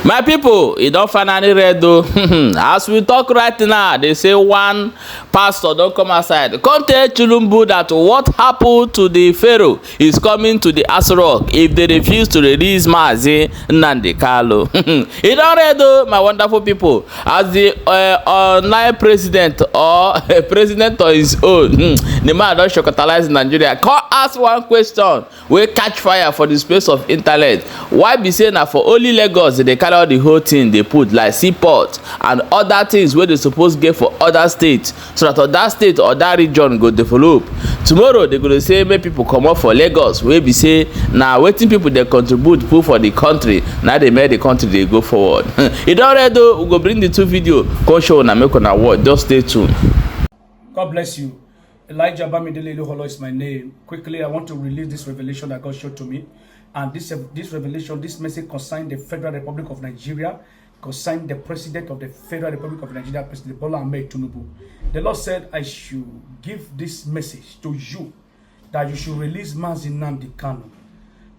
My people, e don finally red though. As we talk right now, they say one pastor don come outside come tell Tinubu that what happened to the Pharaoh is coming to the Aso Rock if they refuse to release Mazi Nnamdi Kanu. E don red though, my wonderful people. As the online president or president of his own, the man don shokotalize Nigeria. Come ask one question wey catch fire for the space of internet. Why be say na for only Lagos they carry all the whole thing they put like seaport and other things wey they suppose get for other states, so that other state or that region go develop. Tomorrow they go to say make people comot for Lagos wey be say na wetin people dey contribute put for the country na dey make the country dey go forward. E don ready though, we go bring the two video come show una make una watch. Just stay tuned. God bless you. Elijah Bamidele Holo is my name. Quickly, I want to release this revelation that God showed to me. And this revelation, this message concerns the Federal Republic of Nigeria, concerns the President of the Federal Republic of Nigeria, President Bola Ahmed Tinubu. The Lord said, I should give this message to you, that you should release Mazi Nnamdi Kanu.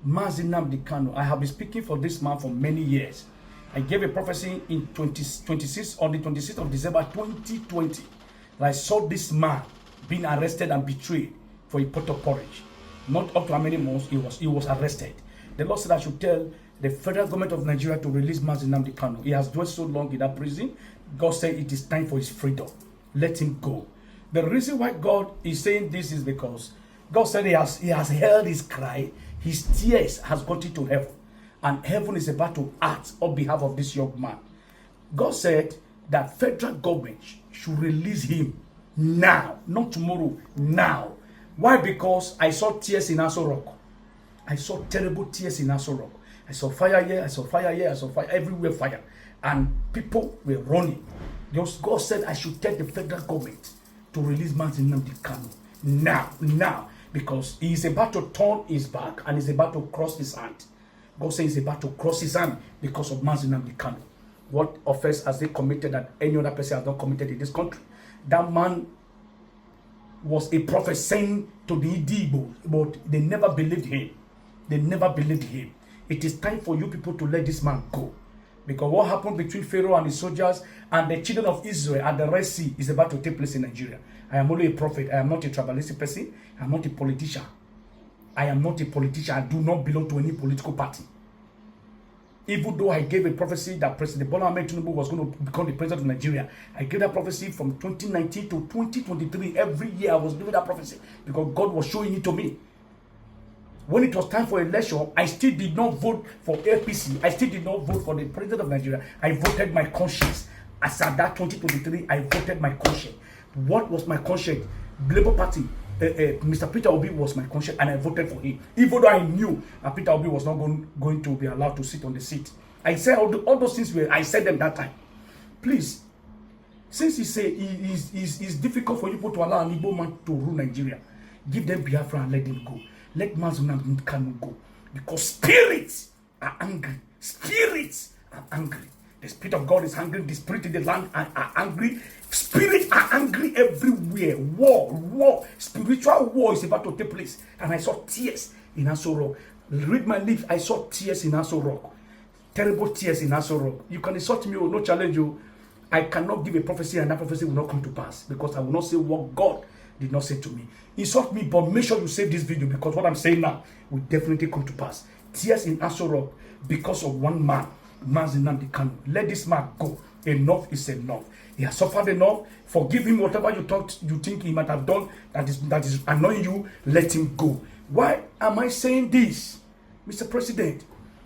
Mazi Nnamdi Kanu. I have been speaking for this man for many years. I gave a prophecy in on the 26th of December 2020. I saw this man being arrested and betrayed for a pot of porridge. Not up to how many months he was arrested. The Lord said I should tell the federal government of Nigeria to release Mazi Nnamdi Kanu. He has dwelt so long in that prison. God said it is time for his freedom. Let him go. The reason why God is saying this is because God said he has heard his cry. His tears has gone to heaven. And heaven is about to act on behalf of this young man. God said that federal government should release him now, not tomorrow, now. Why? Because I saw tears in Aso Rock. I saw terrible tears in Aso Rock. I saw fire here, I saw fire here, I saw fire everywhere, fire. And people were running. God said I should tell the federal government to release Mazi Nnamdi Kanu now, because he is about to turn his back and is about to cross his hand. God says he's about to cross his hand because of Mazi Nnamdi Kanu. What offense has they committed that any other person has not committed in this country? That man was a prophet saying to the Igbo, but they never believed him. They never believed him. It is time for you people to let this man go. Because what happened between Pharaoh and his soldiers and the children of Israel at the Red Sea is about to take place in Nigeria. I am only a prophet. I am not a tribalistic person. I am not a politician. I am not a politician. I do not belong to any political party. Even though I gave a prophecy that President Bola Ahmed Tinubu was going to become the president of Nigeria, I gave that prophecy from 2019 to 2023. Every year I was giving that prophecy because God was showing it to me. When it was time for election, I still did not vote for APC. I still did not vote for the president of Nigeria. I voted my conscience. As at that 2023, I voted my conscience. What was my conscience? Labour Party. Mr. Peter Obi was my conscience and I voted for him. Even though I knew that Peter Obi was not going to be allowed to sit on the seat. I said all those things, I said them that time. Please, since he said it's difficult for you to allow an Igbo man to rule Nigeria, give them Biafra and let them go. Let Mazi Nnamdi Kanu go. Because spirits are angry. Spirits are angry. The Spirit of God is angry. The Spirit in the land are angry. Spirits are angry everywhere. War. Spiritual war is about to take place. And I saw tears in Aso Rock. Read my lips. I saw tears in Aso Rock. Terrible tears in Aso Rock. You can insult me or no challenge you. I cannot give a prophecy and that prophecy will not come to pass. Because I will not say what God did not say to me. Insult me, but make sure you save this video because what I'm saying now will definitely come to pass. Tears in Aso Rock because of one man. Mazi Nnamdi Kanu. Let this man go. Enough is enough. He has suffered enough. Forgive him whatever you think he might have done that is annoying you. Let him go. Why am I saying this? Mr. President,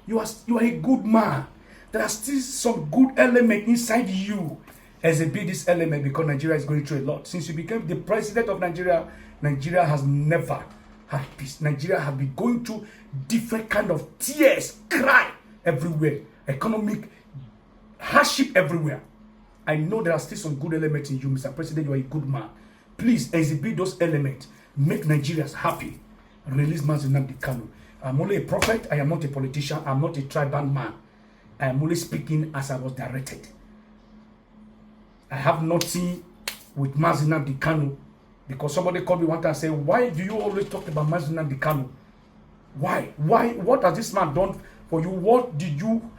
you are a good man. There are still some good element inside you. As a big this element because Nigeria is going through a lot. Since you became the president of Nigeria, Nigeria has never had peace. Nigeria has been going through different kind of tears, cry everywhere. Economic hardship everywhere. I know there are still some good elements in you, Mr. President. You are a good man. Please exhibit those elements. Make Nigerians happy. Release Mazi Nnamdi Kanu. I'm only a prophet. I am not a politician. I'm not a tribal man. I am only speaking as I was directed. I have nothing with Mazi Nnamdi Kanu because somebody called me one time and said, why do you always talk about Mazi Nnamdi Kanu? Why? What has this man done for you? What did you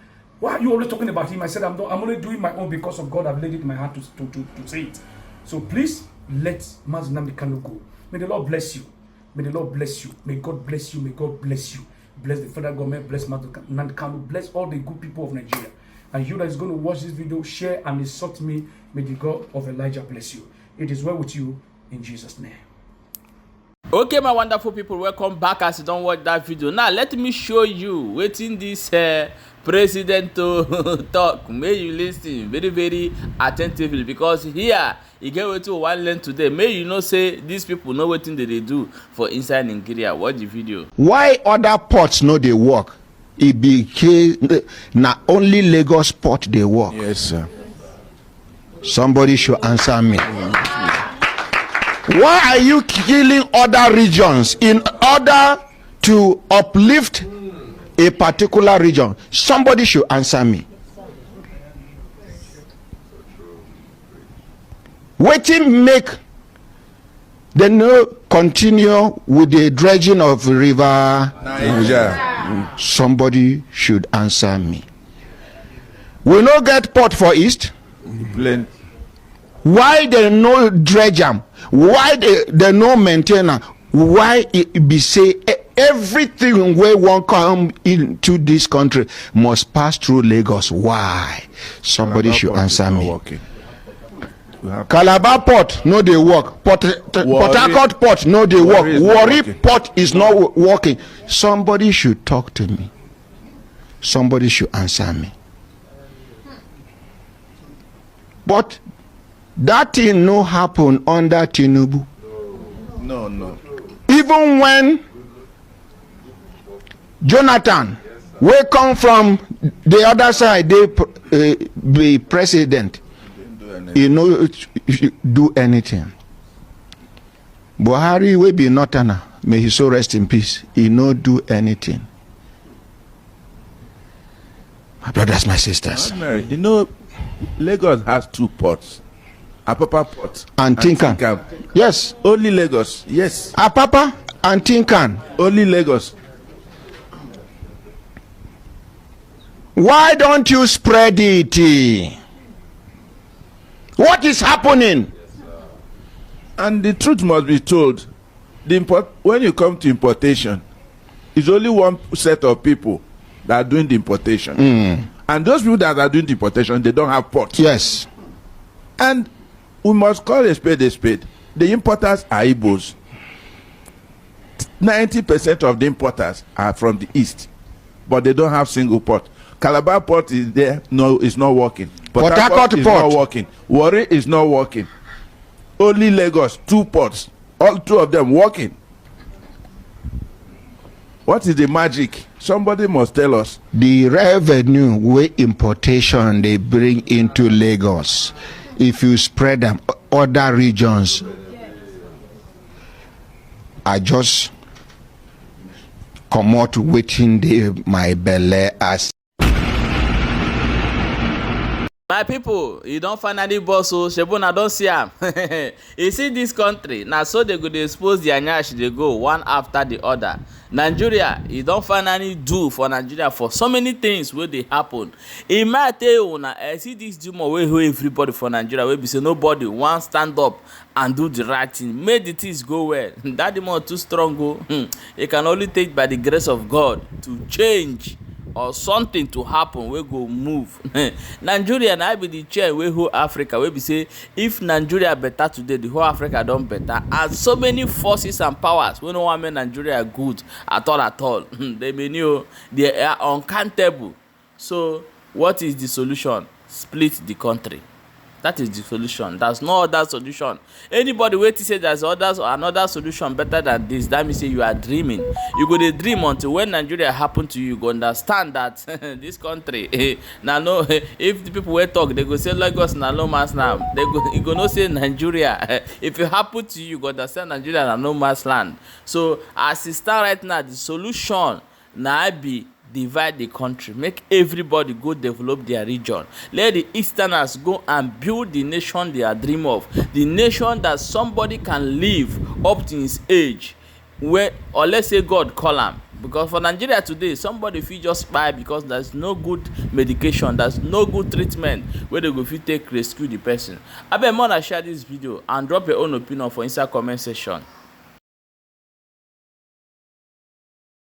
Why are you always talking about him? I said, I'm only doing my own because of God. I've laid it in my heart to say it. So please let Mazi Nnamdi Kanu go. May the Lord bless you. May the Lord bless you. May God bless you. May God bless you. Bless the federal government. Bless Mazi Nnamdi Kanu. Bless all the good people of Nigeria. And you that is going to watch this video, share and insult me. May the God of Elijah bless you. It is well with you in Jesus' name. Okay, my wonderful people, welcome back. As you don't watch that video, now let me show you waiting this president to talk. May you listen very, very attentively, because here you get what you want learn today. May you know say these people know what they do for inside Nigeria. Watch the video. Why other ports no they work? It became not only Lagos port they work. Yes, sir. Somebody should answer me. Why are you killing other regions in order to uplift a particular region? Somebody should answer me. Waiting make they no continue with the dredging of river Niger. Somebody should answer me. We no get port for East. Plain. Why they no dredge them? Why they no maintain am? Why it be say everything wey wan come into this country must pass through Lagos? Why? Somebody should answer me. Calabar port no dey work. Port Harcourt port no dey work. Warri port is not working. Somebody should talk to me. Somebody should answer me. But that thing no happen under Tinubu. No. Even when Jonathan wey come from the other side dey be president, he no do anything. Buhari wey be northerner, may he so rest in peace, he no do anything. My brothers, my sisters, You know, Lagos has two ports. Apapa port and Tinkan. Yes, Only Lagos. Yes. Apapa and Tinkan. Only Lagos. Why don't you spread it? What is happening? And the truth must be told. When you come to importation, it's only one set of people that are doing the importation. And those people that are doing the importation, they don't have ports. Yes. And we must call a spade a spade. The importers are Igbos. 90% of the importers are from the east, but they don't have single port. Calabar port is there, no, it's not working. Port Harcourt is port not working. Warri is not working. Only Lagos, two ports, all two of them working. What is the magic? Somebody must tell us. The revenue wey importation they bring into Lagos, if you spread them other regions, I just comot wetin dey my belle as. My people, you don't finally boss so Shebuna don't see am. You see this country, now so they go dey expose their nyash, they go one after the other. Nigeria, you don't finally do for Nigeria for so many things where they happen. It might tell you now, I see this demon where everybody for Nigeria will be say nobody want stand up and do the right thing. Make the things go well. That demon too strong go. It can only take by the grace of God to change or something to happen wey go move. Nigeria na be the chair wey hold Africa, wey be say if Nigeria better today, the whole Africa don better. And so many forces and powers wey no wan make Nigeria good at all. They may know they are uncountable. So what is the solution? Split the country. That is the solution. There's no other solution. Anybody wait to say there's another solution better than this, that means say you are dreaming. You go to dream until when Nigeria happen to you, you go understand that this country now no, if the people will talk, they go say Lagos na no man's land. You go no say Nigeria. If it happen to you, you go understand Nigeria na no man's land. So as it stand right now, the solution na be divide the country, make everybody go develop their region. Let the Easterners go and build the nation they are dream of, the nation that somebody can live up to his age, where, or let's say God call him, because for Nigeria today somebody fit just kpai because there's no good medication, there's no good treatment wey they go fit take rescue the person. Abeg, make una share this video and drop your own opinion for inside comment section.